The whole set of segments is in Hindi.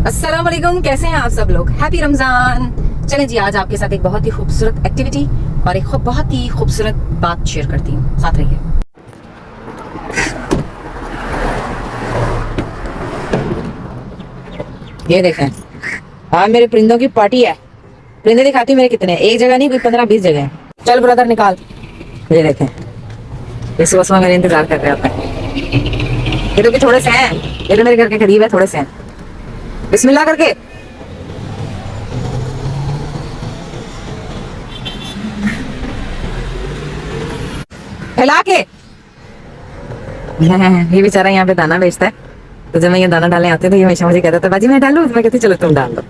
अस्सलाम वालेकुम, कैसे हैं आप सब लोग। हैप्पी रमजान। चलें जी, आज आपके साथ एक बहुत ही खूबसूरत एक्टिविटी और एक बहुत ही खूबसूरत बात शेयर करती हूँ, साथ रहिए। ये देखें, आज मेरे परिंदों की पार्टी है। परिंदे दिखाती हूँ मेरे कितने, एक जगह नहीं, कोई 15-20 जगह है। चल ब्रदर निकाल। ये देखें, ये सुबह सुबह मेरे इंतजार कर रहे हैं। ये तो भी थोड़े से हैं, ये तो मेरे घर के करीब है, थोड़े से हैं। बिस्मिल्लाह करके हिला के। ये बेचारा यहाँ पे दाना बेचता है, तो जब मैं ये दाना डालने आते तो ये हमेशा मुझे कहता था बाजी मैं डालूं, तो मैं कहती चलो तुम डाल दो।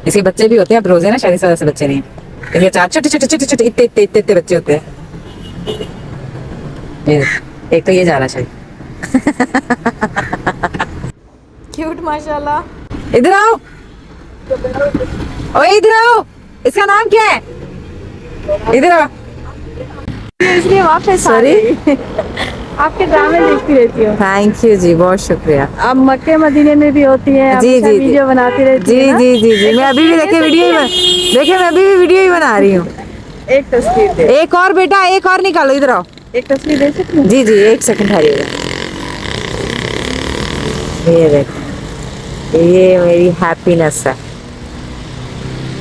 इसके बच्चे भी होते हैं, अब रोजे ना शादी से वैसे बच्चे नहीं है, ये चार छोटे छोटे छोटे छोटे इतने इतने इतने इतने बच्चे होते हैं। ये एक तो ये जा रहा शायद। क्यूट माशाल्लाह। इधर आओ, ओए इधर आओ, इसका नाम क्या है? इधर आओ। इसलिए वापस सॉरी, आपके ड्रामे देखती रहती हूँ। थैंक यू जी, बहुत शुक्रिया। अब मक्के मदीने में भी होती है, जी जी वीडियो बनाती रहती जी है ना? जी जी जी, मैं अभी भी देखिए देखिए मैं अभी भी वीडियो ही बना रही हूँ। एक तस्वीर दे, एक और बेटा, एक और निकालो, इधर आओ। एक तस्वीर दे सकती हूँ? जी जी, एक सेकंड ठहरिएगा। ये देखो, ये मेरी हैप्पीनेस है,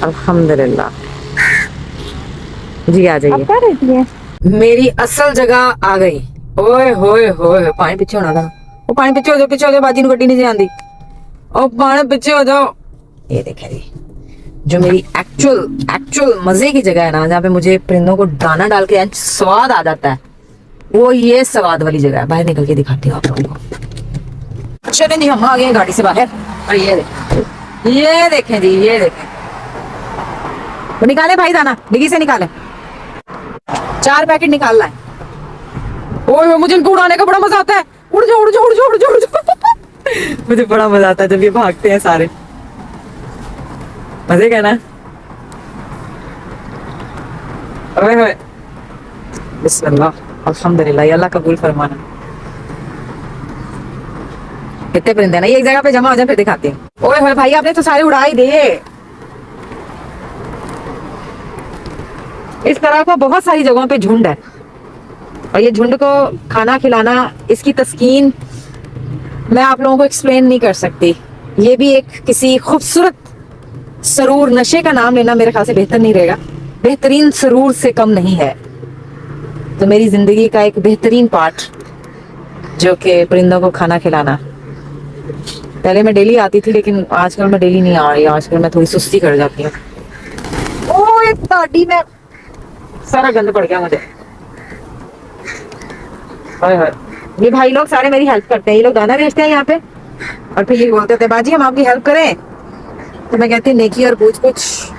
अल्हम्दुलिल्लाह। जी आ आप जाइए, क्या रहती है? मेरी असल जगह आ गई। ओए होए होए, पानी पीछे होना था। वो पानी पीछे हो जाओ, पीछे हो जाओ, बाजी गड्डी नहीं आंदी। ओ पानी पीछे हो जाओ। ये देखे जी, जो मेरी एक्चुअल मजे की जगह है ना, जहाँ पे मुझे परिंदों को दाना डाल के स्वाद आ जाता है, वो ये स्वाद वाली जगह है। बाहर निकल के दिखाती हूँ आप लोगों को। चलें जी, हम आ गए गाड़ी से बाहर। और ये देखें, ये देखें जी, ये देखें। वो निकाले भाई दाना, डिग्गी से निकाले, 4 पैकेट निकालना है। ओए मुझे इनको उड़ाने का बड़ा मजा आता है। उड़ जाओ उड़ जाओ उड़ जाओ उड़ जाओ उड़ जाओ। मुझे बड़ा मजा आता है जब ये भागते हैं सारे, मजे का ना। ओए होए, बिस्मिल्लाह, अल्हम्दुलिल्लाह, ये अल्लाह कबूल फरमाना। कितने परिंदे ना, ये एक जगह पे जमा हो जाए फिर दिखाती हूँ। ओए होए भाई, आपने तो सारे उड़ा ही दिए। इस तरह का बहुत सारी जगहों पे झुंड है, और ये झुंड को खाना खिलाना, इसकी तस्कीन मैं आप लोगों को एक्सप्लेन नहीं कर सकती। ये भी एक किसी खूबसूरत सरूर, नशे का नाम लेना मेरे ख्याल से बेहतर नहीं रहेगा, बेहतरीन सरूर से कम नहीं है। तो मेरी जिंदगी का एक बेहतरीन पार्ट जो कि परिंदों को खाना खिलाना। पहले मैं डेली आती थी, लेकिन आजकल मैं डेली नहीं आ रही, आजकल मैं थोड़ी सुस्ती कर जाती हूँ। ओ ये दाढ़ी में सारा गंद पड़ गया मुझे। ये भाई लोग सारे मेरी हेल्प करते हैं, ये लोग दाना बेचते हैं यहाँ पे, और फिर ये बोलते थे बाजी हम आपकी हेल्प करें, तो मैं कहती नेकी और पूछ कुछ।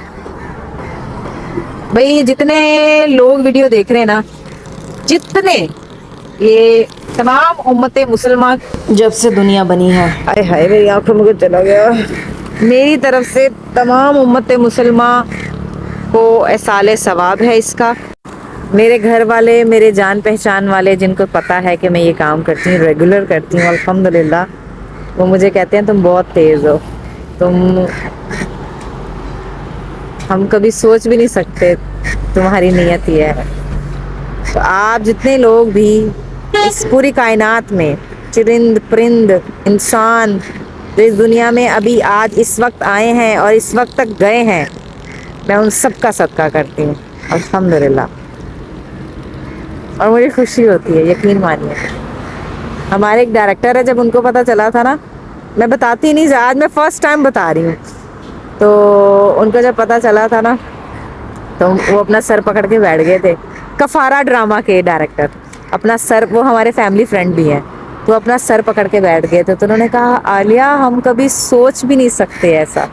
भाई जितने लोग वीडियो देख रहे हैं ना, जितने, ये तमाम उम्मत मुसलमान जब से दुनिया बनी है, हाय हाय मेरी आंखों में कुछ चला गया, मेरी तरफ से तमाम उम्मत मुसलमान को एहसाले सवाब है इसका। मेरे घर वाले, मेरे जान पहचान वाले, जिनको पता है कि मैं ये काम करती हूँ, रेगुलर करती हूँ अल्हम्दुलिल्लाह, वो मुझे कहते हैं तुम बहुत तेज हो, तुम, हम कभी सोच भी नहीं सकते तुम्हारी नियत ये है। तो आप जितने लोग भी इस पूरी कायनात में, चरिंद परिंद इंसान जो इस दुनिया में अभी आज इस वक्त आए हैं और इस वक्त तक गए हैं, मैं उन सब का सदका करती हूँ अल्हम्दुलिल्लाह, और मुझे खुशी होती है, यकीन मानिए। हमारे एक डायरेक्टर है, जब उनको पता चला था ना, मैं बताती नहीं, आज मैं फर्स्ट टाइम बता रही हूँ, तो उनको जब पता चला था ना, तो वो अपना सर पकड़ के बैठ गए थे। कफारा ड्रामा के डायरेक्टर अपना सर, वो हमारे फैमिली फ्रेंड भी हैं, तो अपना सर पकड़ के बैठ गए थे। तो उन्होंने कहा आलिया हम कभी सोच भी नहीं सकते ऐसा।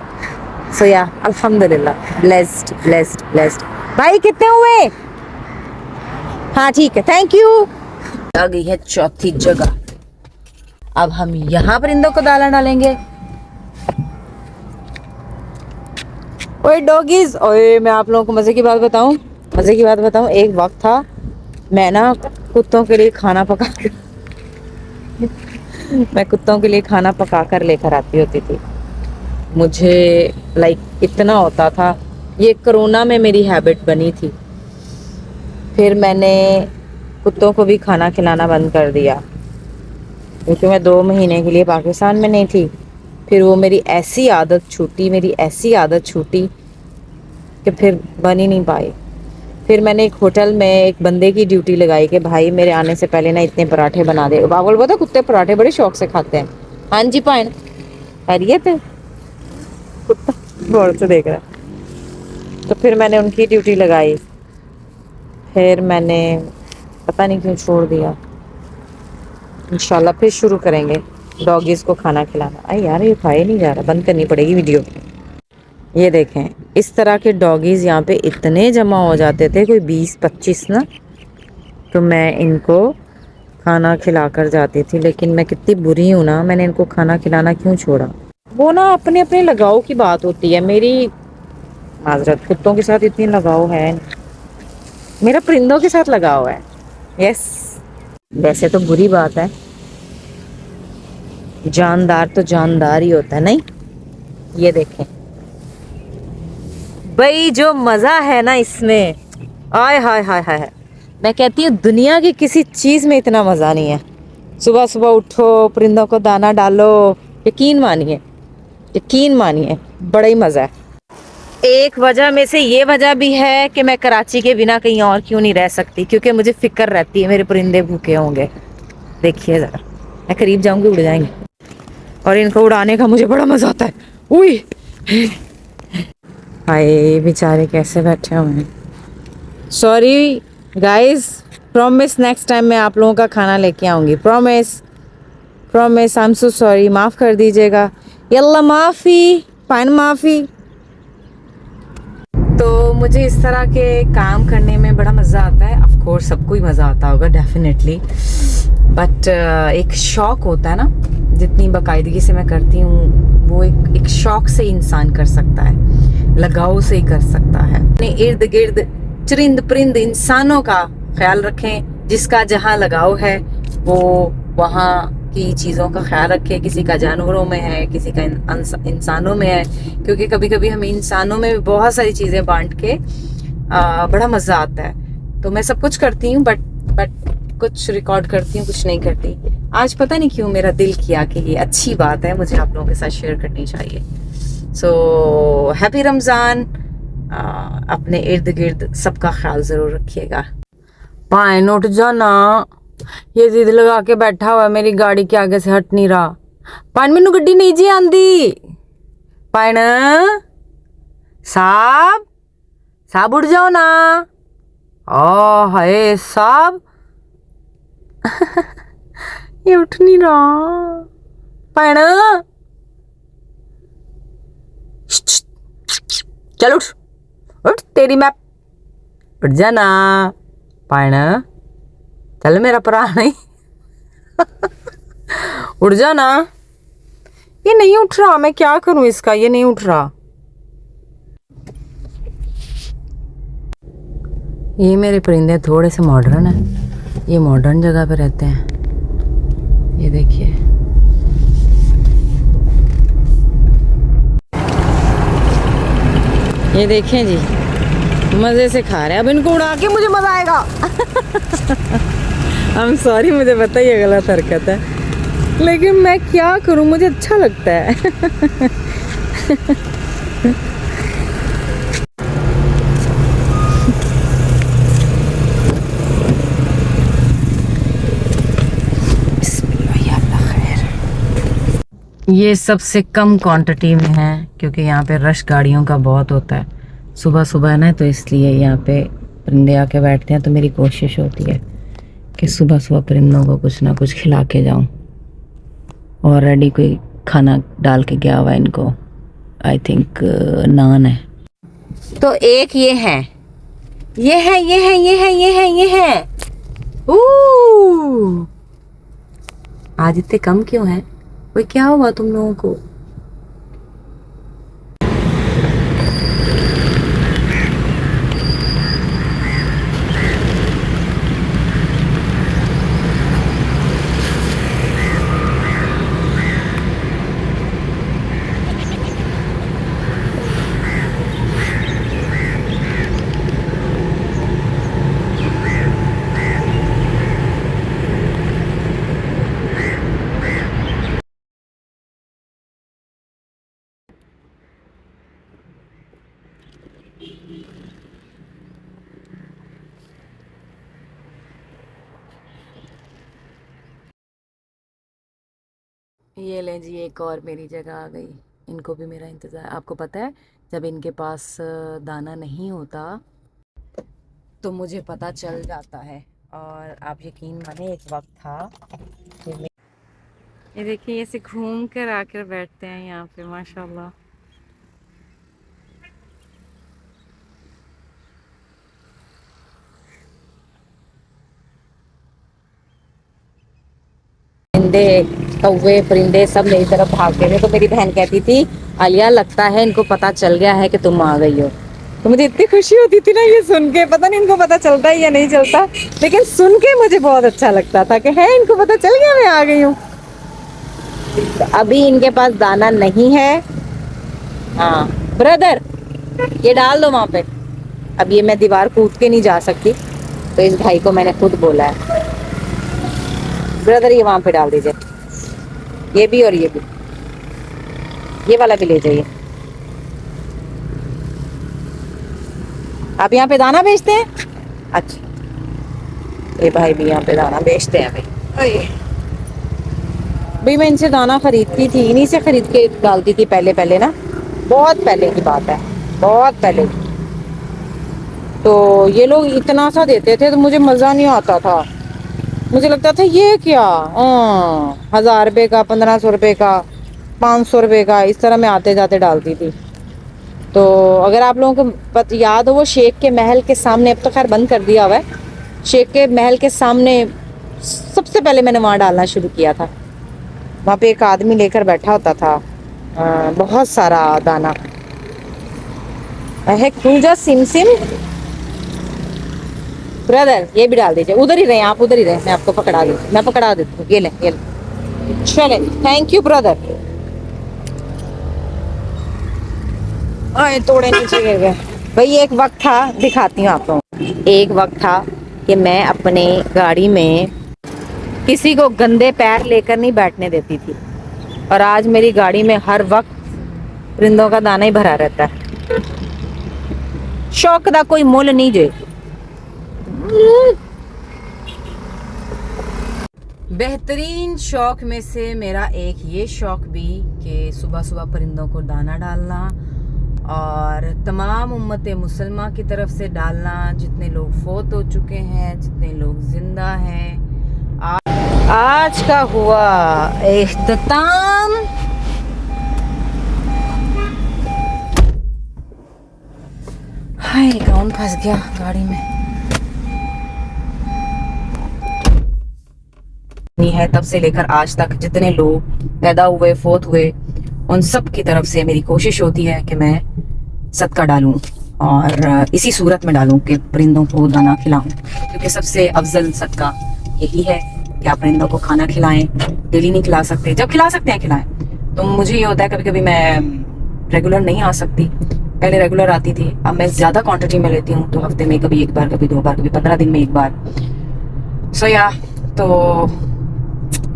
सो या अल्हम्दुलिल्लाह, ब्लेस्ड ब्लेस्ड ब्लेस्ड। भाई कितने हुए? हाँ ठीक है, थैंक यू। आ गई है चौथी जगह, अब हम यहाँ परिंदों को दाना डालेंगे। ओए डॉगीज, ओए मैं आप लोगों को मजे की बात बताऊं, एक वक्त था मैं ना कुत्तों के लिए खाना पका के मैं कुत्तों के लिए खाना पका कर लेकर आती होती थी। मुझे लाइक इतना होता था, ये कोरोना में मेरी हैबिट बनी थी। फिर मैंने कुत्तों को भी खाना खिलाना बंद कर दिया, क्योंकि मैं 2 महीने के लिए पाकिस्तान में नहीं थी। फिर वो मेरी ऐसी आदत छूटी कि फिर बन ही नहीं पाई। फिर मैंने एक होटल में एक बंदे की ड्यूटी लगाई कि भाई मेरे आने से पहले ना इतने पराठे बना दे। बाबुल पता कुत्ते पराठे बड़े शौक से खाते हैं। हाँ जी भैन, खैरियत है? कुत्ता गौर से देख रहा है। तो फिर मैंने उनकी ड्यूटी लगाई। फिर मैंने पता नहीं क्यों छोड़ दिया। इंशाल्लाह फिर शुरू करेंगे डॉगीज़ को खाना खिलाना। अरे यार ये खाए नहीं जा रहा, बंद करनी पड़ेगी वीडियो। ये देखें, इस तरह के डॉगीज़ यहाँ पे इतने जमा हो जाते थे, कोई 20-25 ना। तो मैं इनको खाना खिला कर जाती थी। लेकिन मैं कितनी बुरी हूँ ना, मैंने इनको खाना खिलाना क्यों छोड़ा। वो ना अपने अपने लगाव की बात होती है। मेरी माजरत, कुत्तों के साथ इतनी लगाव है नहीं। मेरा परिंदों के साथ लगाव है। यस, वैसे तो बुरी बात है, जानदार तो जानदार ही होता है, नहीं? ये देखें भाई, जो मज़ा है ना इसमें, आय हाय हाय हाय हाय। मैं कहती हूँ दुनिया की किसी चीज़ में इतना मज़ा नहीं है। सुबह सुबह उठो, परिंदों को दाना डालो, यकीन मानिए बड़ा ही मज़ा है। एक वजह में से ये वजह भी है कि मैं कराची के बिना कहीं और क्यों नहीं रह सकती, क्योंकि मुझे फिक्र रहती है मेरे परिंदे भूखे होंगे। देखिए ज़रा, मैं करीब जाऊंगी उड़ जाएंगे, और इनको उड़ाने का मुझे बड़ा मज़ा आता है। उई हाय, बेचारे कैसे बैठे हुए हैं। Sorry guys, promise next time मैं आप लोगों का खाना लेके आऊँगी। Promise I am so sorry, माफ़ कर दीजिएगा। यल्ला माफ़ी, पान माफ़ी। तो मुझे इस तरह के काम करने में बड़ा मज़ा आता है। ऑफ कोर्स सबको ही मज़ा आता होगा डेफिनेटली, बट एक शौक़ होता है ना, जितनी बाकायदगी से मैं करती हूँ वो एक शौक़ से इंसान कर सकता है, लगाव से ही कर सकता है। अपने इर्द गिर्द चरिंद परिंद इंसानों का ख्याल रखें। जिसका जहाँ लगाव है वो वहाँ की चीज़ों का ख्याल रखें। किसी का जानवरों में है, किसी का इंसानों में है, क्योंकि कभी कभी हमें इंसानों में भी बहुत सारी चीज़ें बांट के बड़ा मज़ा आता है। तो मैं सब कुछ करती हूँ, बट कुछ रिकॉर्ड करती हूँ, कुछ नहीं करती। आज पता नहीं क्यों मेरा दिल किया कि ये अच्छी बात है, मुझे आप लोगों के साथ शेयर करनी चाहिए। So happy Ramzan. अपने इर्द गिर्द सबका ख्याल ज़रूर रखिएगा। पाइन उठ जाना, ये जिद लगा के बैठा हुआ है, मेरी गाड़ी के आगे से हट नहीं रहा। पाइन मैनू गड्डी नहीं जी आंदी। पाइन साहब उठ जाओ ना। ओ हाय साहब ये उठ नहीं रहा। पाइन चल उठ तेरी मैप, उठ जाना पाइन, चल मेरा भरा नहीं उठ जाना। ये नहीं उठ रहा, मैं क्या करूं इसका, ये नहीं उठ रहा। ये मेरे परिंदे थोड़े से मॉडर्न हैं, ये मॉडर्न जगह पे रहते हैं। ये देखिए, ये देखें जी, मज़े से खा रहे हैं। अब इनको उड़ा के मुझे मज़ा आएगा। आई एम सॉरी, मुझे पता ही है गलत हरकत है, लेकिन मैं क्या करूं, मुझे अच्छा लगता है। ये सबसे कम क्वांटिटी में है, क्योंकि यहाँ पे रश गाड़ियों का बहुत होता है। सुबह सुबह है ना, तो इसलिए यहाँ पे परिंदे आके बैठते हैं। तो मेरी कोशिश होती है कि सुबह सुबह परिंदों को कुछ ना कुछ खिला के जाऊँ। ऑलरेडी कोई खाना डाल के गया हुआ इनको, आई थिंक नान है। तो एक ये है, ये है, ये है, ये है, ये है, ये है। आज इतने कम क्यों है? वो क्या हुआ तुम लोगों को? ये लें जी, एक और मेरी जगह आ गई। इनको भी मेरा इंतज़ार। आपको पता है, जब इनके पास दाना नहीं होता तो मुझे पता चल जाता है। और आप यकीन माने, एक वक्त था कि ये देखिए, ऐसे घूम कर आकर बैठते हैं यहाँ पे, माशाल्लाह। परिंदे, कौवे, परिंदे सब मेरी तरफ भागते थे। तो मेरी बहन कहती थी, आलिया लगता है इनको पता चल गया है कि तुम आ गई हो। तो मुझे इतनी खुशी होती थी ना ये सुन के। पता नहीं इनको पता चलता है या नहीं चलता, लेकिन सुन के मुझे बहुत अच्छा लगता था कि है इनको पता चल गया मैं आ गई हूँ। तो अभी इनके पास दाना नहीं है। हाँ ब्रदर, ये डाल दो वहां पे। अब ये मैं दीवार कूद के नहीं जा सकती, तो इस भाई को मैंने खुद बोला है, ब्रदर ये वहां पे डाल दीजिए, ये भी और ये भी, ये वाला भी ले जाइए। आप यहाँ पे दाना बेचते हैं? अच्छा, ये भाई भी यहाँ पे दाना बेचते हैं भाई। भाई मैं इनसे दाना खरीदती थी, इन्हीं से खरीद के डालती थी पहले पहले ना, बहुत पहले की बात है, बहुत पहले। तो ये लोग इतना सा देते थे तो मुझे मज़ा नहीं आता था। मुझे लगता था ये क्या, 1000 रुपये का, 1500 रुपये का, 500 रुपये का, इस तरह मैं आते जाते डालती थी। तो अगर आप लोगों को याद हो, वो शेख के महल के सामने, अब तो खैर बंद कर दिया हुआ है, शेख के महल के सामने सबसे पहले मैंने वहाँ डालना शुरू किया था। वहाँ पे एक आदमी लेकर बैठा होता था बहुत सारा दाना है। पूजा सिम सिम, ब्रदर ये भी डाल दीजिए। उधर ही रहे आप, उधर ही रहे, मैं आपको पकड़ा देती, मैं पकड़ा देती हूँ। ये ले, ये ले, चले, थैंक यू ब्रदर। आए तोड़े नीचे गिर गए भाई। एक वक्त था, दिखाती हूँ आप लोगों को। एक वक्त था कि मैं अपने गाड़ी में किसी को गंदे पैर लेकर नहीं बैठने देती थी, और आज मेरी गाड़ी में हर वक्त परिंदों का दाना ही भरा रहता है। शौक का कोई मोल नहीं जे। बेहतरीन शौक में से मेरा एक ये शौक भी कि सुबह सुबह परिंदों को दाना डालना, और तमाम उम्मत मुसलमान की तरफ से डालना, जितने लोग फोत हो चुके हैं, जितने लोग जिंदा हैं। आज का हुआ इख्तिताम हाय, कौन फंस गया गाड़ी में नहीं है। तब से लेकर आज तक जितने लोग पैदा हुए, फोत हुए, उन सब की तरफ से मेरी कोशिश होती है कि मैं सदका डालूं, और इसी सूरत में डालूं कि परिंदों को दाना खिलाऊं, क्योंकि सबसे अफजल सदका यही है कि आप परिंदों को खाना खिलाएं। डेली नहीं खिला सकते, जब खिला सकते हैं खिलाएं। तो मुझे ये होता है, कभी कभी मैं रेगुलर नहीं आ सकती, पहले रेगुलर आती थी, अब मैं ज्यादा क्वांटिटी में लेती हूँ, तो हफ्ते में कभी एक बार, कभी 2 बार, कभी 15 दिन में एक बार। सो या तो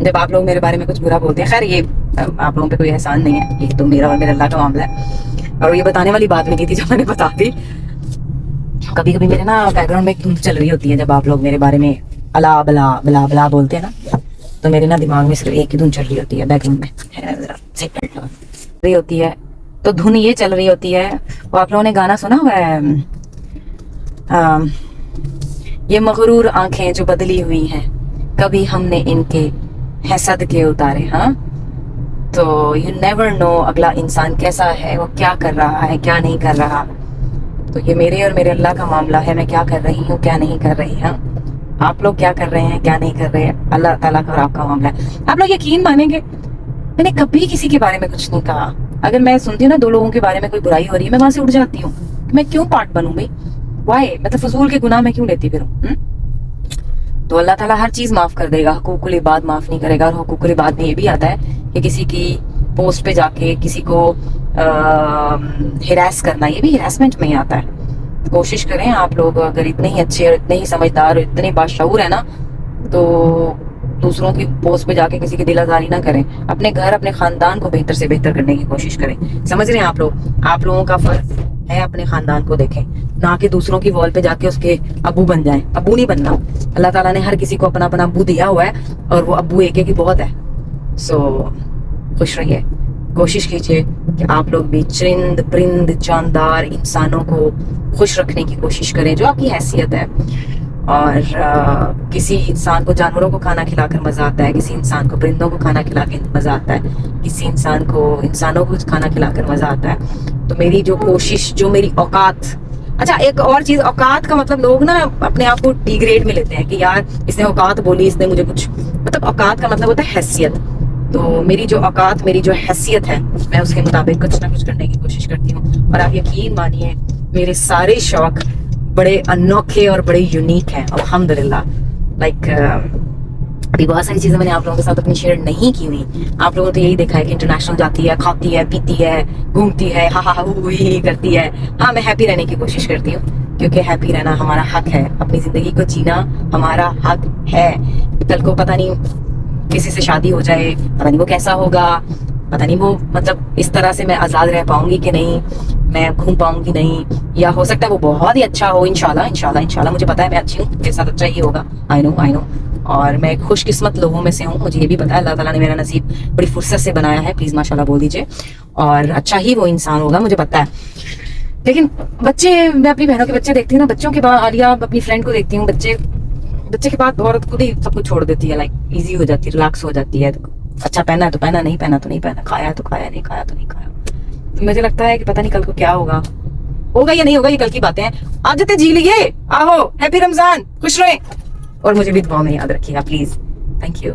जब आप लोग मेरे बारे में कुछ बुरा बोलते हैं, खैर ये आप लोगों पे कोई एहसान नहीं है, ये तो मेरा और मेरे अल्लाह का मामला है। और ये बताने वाली बात भी नहीं थी जो मैंने बता दी। कभी कभी मेरे ना बैकग्राउंड में एक धुन चल रही होती है, जब आप लोग मेरे बारे में अला बला बला बला बोलते हैं ना, तो मेरे ना दिमाग में सिर्फ एक ही धुन चल रही होती है बैकग्राउंड में, रही होती है। तो धुन ये चल रही होती है, वो आप लोगों ने गाना सुना हुआ है, ये मगरूर आंखें जो बदली हुई हैं, कभी हमने इनके हसद के उतारे। हाँ, तो यू नेवर नो अगला इंसान कैसा है, वो क्या कर रहा है, क्या नहीं कर रहा। तो ये मेरे और मेरे अल्लाह का मामला है, मैं क्या कर रही हूँ, क्या नहीं कर रही। हाँ, आप लोग क्या कर रहे हैं, क्या नहीं कर रहे हैं, अल्लाह ताला का और आपका मामला है। आप लोग यकीन मानेंगे, मैंने कभी किसी के बारे में कुछ नहीं कहा। अगर मैं सुनती हूँ ना 2 लोगों के बारे में कोई बुराई हो रही है, मैं वहां से उठ जाती हूँ। मैं क्यों पार्ट बनूं भाई, वाई, मतलब फजूल के गुनाह मैं क्यों लेती फिरूं। तो अल्लाह ताला हर चीज माफ कर देगा, हुकूकुल इबाद माफ नहीं करेगा। और हुकूकुल इबाद में ये भी आता है कि किसी की पोस्ट पे जाके किसी को हिरास करना, ये भी हिरासमेंट में ही आता है। कोशिश करें आप लोग, अगर इतने ही अच्छे और इतने ही समझदार और इतने बाशऊर है ना, तो दूसरों की पोस्ट पे जाके किसी की दिल आजारी ना करें। अपने घर, अपने खानदान को बेहतर से बेहतर करने की कोशिश करें। समझ रहे हैं आप लोग? आप लोगों का फर्ज है अपने खानदान को देखें, ना कि दूसरों की वॉल पे जाके उसके अबू बन जाएं। अबू नहीं बनना। अल्लाह ताला ने हर किसी को अपना अपना अबू दिया हुआ है, और वो अबू एक ही बहुत है। सो खुश रहिए। कोशिश कीजिए कि आप लोग भी चरिंद परिंद जानदार इंसानों को खुश रखने की कोशिश करें जो आपकी हैसियत है। और किसी इंसान को जानवरों को खाना खिलाकर मज़ा आता है, किसी इंसान को परिंदों को खाना खिला के मज़ा आता है, किसी इंसान को इंसानों को खाना खिलाकर मज़ा आता है। तो मेरी जो कोशिश, जो मेरी औकात, अच्छा एक और चीज़, औकात का मतलब लोग ना अपने आप को डिग्रेड में लेते हैं कि यार इसने औकात बोली, इसने मुझे कुछ, मतलब औकात का मतलब होता है हैसियत। तो मेरी जो औकात, मेरी जो हैसियत है, मैं उसके मुताबिक कुछ ना कुछ करने की कोशिश करती हूँ। और आप यकीन मानिए मेरे सारे शौक बड़े अनोखे और बड़े यूनिक हैं अल्हम्दुलिल्लाह। लाइक अभी बहुत सारी चीज़ें मैंने आप लोगों के साथ अपनी शेयर नहीं की हुई। आप लोगों ने तो यही देखा है कि इंटरनेशनल जाती है, खाती है, पीती है, घूमती है, हा ही करती है। हाँ, मैं हैप्पी रहने की कोशिश करती हूँ क्योंकि हैप्पी रहना हमारा हक है, अपनी ज़िंदगी को जीना हमारा हक है। कल को पता नहीं किसी से शादी हो जाए, पता नहीं वो कैसा होगा, पता नहीं वो मतलब इस तरह से मैं आज़ाद रह पाऊंगी कि नहीं, मैं घूम पाऊंगी नहीं, या हो सकता है वो बहुत ही अच्छा हो। इंशाल्लाह इंशाल्लाह इंशाल्लाह, मुझे पता है मैं अच्छी हूँ, मेरे साथ अच्छा ही होगा। आई नो और मैं खुशकिस्मत लोगों में से हूँ, मुझे ये भी पता है अल्लाह ताला ने मेरा नसीब बड़ी फुर्सत से बनाया है। प्लीज़ माशाल्लाह बोल दीजिए। और अच्छा ही वो इंसान होगा, मुझे पता है। लेकिन बच्चे, मैं अपनी बहनों के बच्चे देखती हूँ ना, बच्चों के बाद आलिया अपनी फ्रेंड को देखती हूँ, बच्चे के बाद औरत खुद ही सब कुछ छोड़ देती है, लाइक ईजी हो जाती है, रिलैक्स हो जाती है। अच्छा पहना है तो पहना, नहीं पहना तो नहीं पहना, खाया है तो खाया, नहीं खाया तो नहीं खाया। तो मुझे लगता है कि पता नहीं कल को क्या होगा या नहीं होगा, ये कल की बातें हैं। आदतें जी लिए, आहो, हैप्पी रमजान, खुश रहें और मुझे भी दुआ में याद रखिएगा प्लीज। Thank you.